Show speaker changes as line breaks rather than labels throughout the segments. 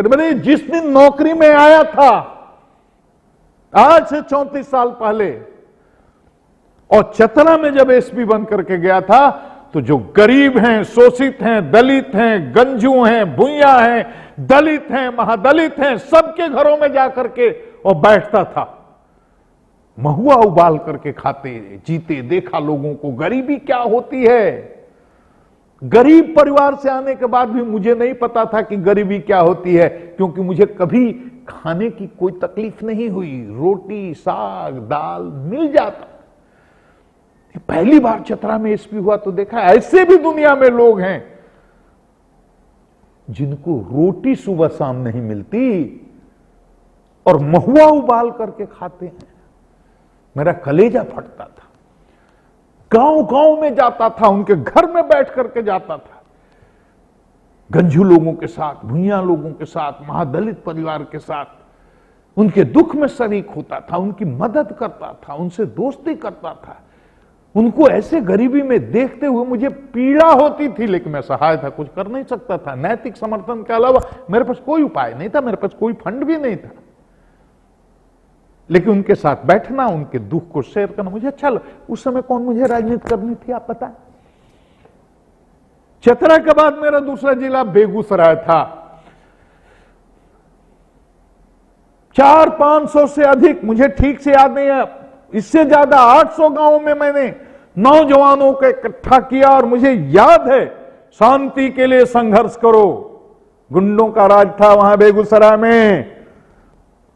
कहते जिस दिन नौकरी में आया था, आज से 34 साल पहले, और चतरा में जब एसपी बन करके गया था, तो जो गरीब हैं, शोषित हैं, दलित हैं, गंजू हैं, भुइया हैं, दलित हैं, महादलित हैं, सबके घरों में जाकर के और बैठता था, महुआ उबाल करके खाते जीते, देखा लोगों को गरीबी क्या होती है। गरीब परिवार से आने के बाद भी मुझे नहीं पता था कि गरीबी क्या होती है, क्योंकि मुझे कभी खाने की कोई तकलीफ नहीं हुई, रोटी साग दाल मिल जाता। पहली बार चतरा में एसपी हुआ तो देखा ऐसे भी दुनिया में लोग हैं जिनको रोटी सुबह शाम नहीं मिलती और महुआ उबाल करके खाते हैं। मेरा कलेजा फटता था। गांव गांव में जाता था, उनके घर में बैठ करके जाता था, गंजू लोगों के साथ, भुइया लोगों के साथ, महादलित परिवार के साथ, उनके दुख में शरीक होता था, उनकी मदद करता था, उनसे दोस्ती करता था। उनको ऐसे गरीबी में देखते हुए मुझे पीड़ा होती थी, लेकिन मैं सहाय था, कुछ कर नहीं सकता था। नैतिक समर्थन के अलावा मेरे पास कोई उपाय नहीं था, मेरे पास कोई फंड भी नहीं था। लेकिन उनके साथ बैठना, उनके दुख को शेयर करना मुझे अच्छा लगा। उस समय कौन मुझे राजनीति करनी थी, आप पता। चतरा के बाद मेरा दूसरा जिला बेगूसराय था। 400-500 से अधिक, मुझे ठीक से याद नहीं है, इससे ज्यादा 800 गांवों में मैंने नौजवानों को इकट्ठा किया और मुझे याद है, शांति के लिए संघर्ष करो। गुंडों का राज था वहां बेगूसराय में,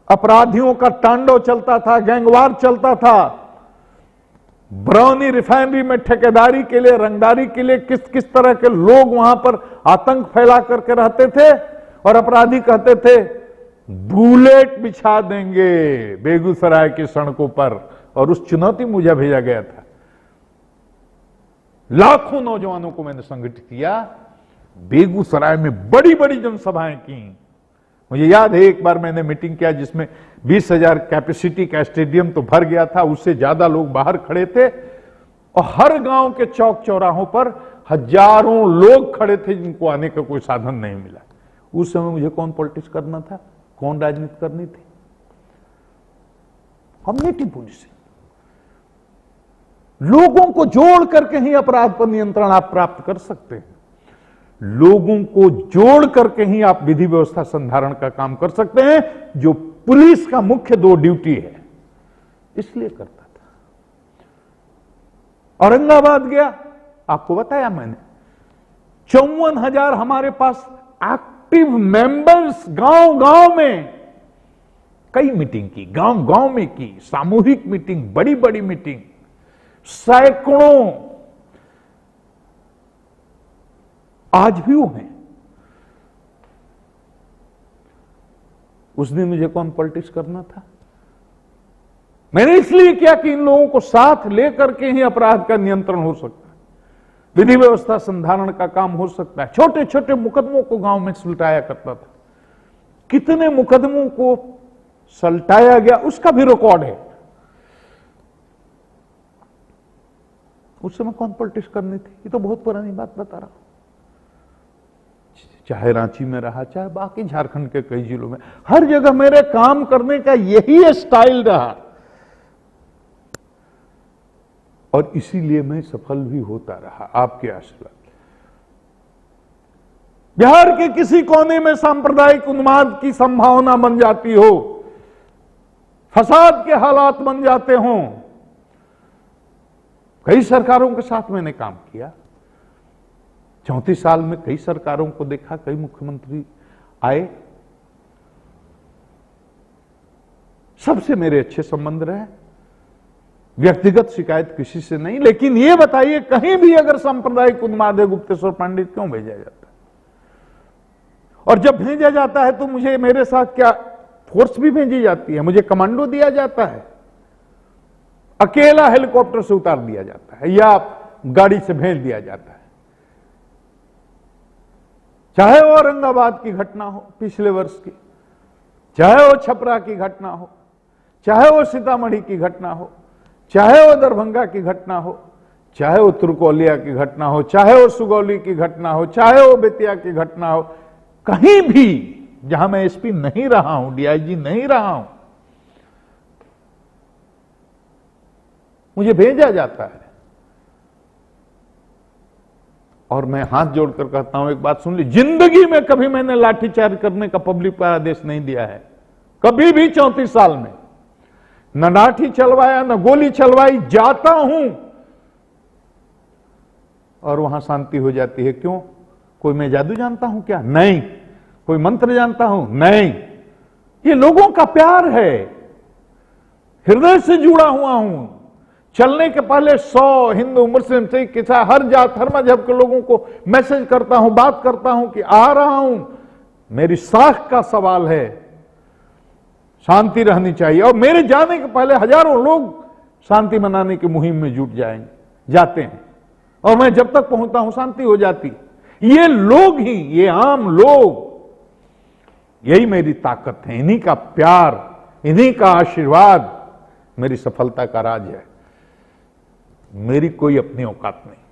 अपराधियों का तांडव चलता था, गैंगवार चलता था। बरौनी रिफाइनरी में ठेकेदारी के लिए, रंगदारी के लिए किस किस तरह के लोग वहां पर आतंक फैला करके रहते थे, और अपराधी कहते थे बुलेट बिछा देंगे बेगूसराय की सड़कों पर। और उस चुनौती मुझे भेजा गया था। लाखों नौजवानों को मैंने संगठित किया, बेगूसराय में बड़ी बड़ी जनसभाएं की। मुझे याद है एक बार मैंने मीटिंग किया जिसमें 20,000 कैपेसिटी का स्टेडियम तो भर गया था, उससे ज्यादा लोग बाहर खड़े थे, और हर गांव के चौक चौराहों पर हजारों लोग खड़े थे जिनको आने का कोई साधन नहीं मिला। उस समय मुझे कौन पॉलिटिक्स करना था, कौन राजनीति करनी थी? कम्युनिटी पुलिसिंग, लोगों को जोड़ करके ही अपराध पर नियंत्रण आप प्राप्त कर सकते हैं। लोगों को जोड़ करके ही आप विधि व्यवस्था संधारण का काम कर सकते हैं, जो पुलिस का मुख्य 2 ड्यूटी है। इसलिए करता था। औरंगाबाद गया, आपको बताया मैंने, 54,000 हमारे पास एक्टिव मेंबर्स गांव गांव में। कई मीटिंग की, गांव गांव में की, सामूहिक मीटिंग, बड़ी बड़ी मीटिंग, सैकड़ों आज भी वो हैं। उस दिन मुझे कौन पॉलिटिक्स करना था? मैंने इसलिए किया कि इन लोगों को साथ लेकर के ही अपराध का नियंत्रण हो सकता है, विधि व्यवस्था संधारण का काम हो सकता है। छोटे छोटे मुकदमों को गांव में सुलटाया करता था। कितने मुकदमों को सलटाया गया उसका भी रिकॉर्ड है। उस समय कौन पॉलिटिक्स करनी थी? ये तो बहुत पुरानी बात बता रहा हूं। चाहे रांची में रहा, चाहे बाकी झारखंड के कई जिलों में, हर जगह मेरे काम करने का यही स्टाइल रहा, और इसीलिए मैं सफल भी होता रहा आपके आशीर्वाद। बिहार के किसी कोने में सांप्रदायिक उन्माद की संभावना बन जाती हो, फसाद के हालात बन जाते हों, कई सरकारों के साथ मैंने काम किया। 34 साल में कई सरकारों को देखा, कई मुख्यमंत्री आए, सबसे मेरे अच्छे संबंध रहे, व्यक्तिगत शिकायत किसी से नहीं। लेकिन यह बताइए, कहीं भी अगर सांप्रदायिक उन्माद है, गुप्तेश्वर पंडित क्यों भेजा जाता है? और जब भेजा जाता है तो मुझे, मेरे साथ क्या फोर्स भी भेजी जाती है, मुझे कमांडो दिया जाता है, अकेला हेलीकॉप्टर से उतार दिया जाता है, या गाड़ी से भेज दिया जाता है। चाहे वो औरंगाबाद की घटना हो पिछले वर्ष की, चाहे वो छपरा की घटना हो, चाहे वो सीतामढ़ी की घटना हो, चाहे वो दरभंगा की घटना हो, चाहे वो तुर्कोलिया की घटना हो, चाहे वो सुगौली की घटना हो, चाहे वो बेतिया की घटना हो, कहीं भी जहां मैं एसपी नहीं रहा हूं, डीआईजी नहीं रहा हूं, मुझे भेजा जाता है और मैं हाथ जोड़कर कहता हूं, एक बात सुन ली, जिंदगी में कभी मैंने लाठीचार्ज करने का पब्लिक पर आदेश नहीं दिया है, कभी भी 34 साल में न लाठी चलवाया न गोली चलवाई। जाता हूं और वहां शांति हो जाती है। क्यों? कोई मैं जादू जानता हूं क्या? नहीं। कोई मंत्र जानता हूं? नहीं। ये लोगों का प्यार है, हृदय से जुड़ा हुआ हूं। चलने के पहले 100 हिंदू, मुस्लिम, सिख, ईसाई, हर जात हर मजहब के लोगों को मैसेज करता हूं, बात करता हूं कि आ रहा हूं। मेरी साख का सवाल है, शांति रहनी चाहिए। और मेरे जाने के पहले हजारों लोग शांति मनाने की मुहिम में जुट जाते हैं और मैं जब तक पहुंचता हूं शांति हो जाती। ये लोग ही, ये आम लोग, यही मेरी ताकत है, इन्हीं का प्यार, इन्हीं का आशीर्वाद मेरी सफलता का राज है। मेरी कोई अपनी औकात नहीं।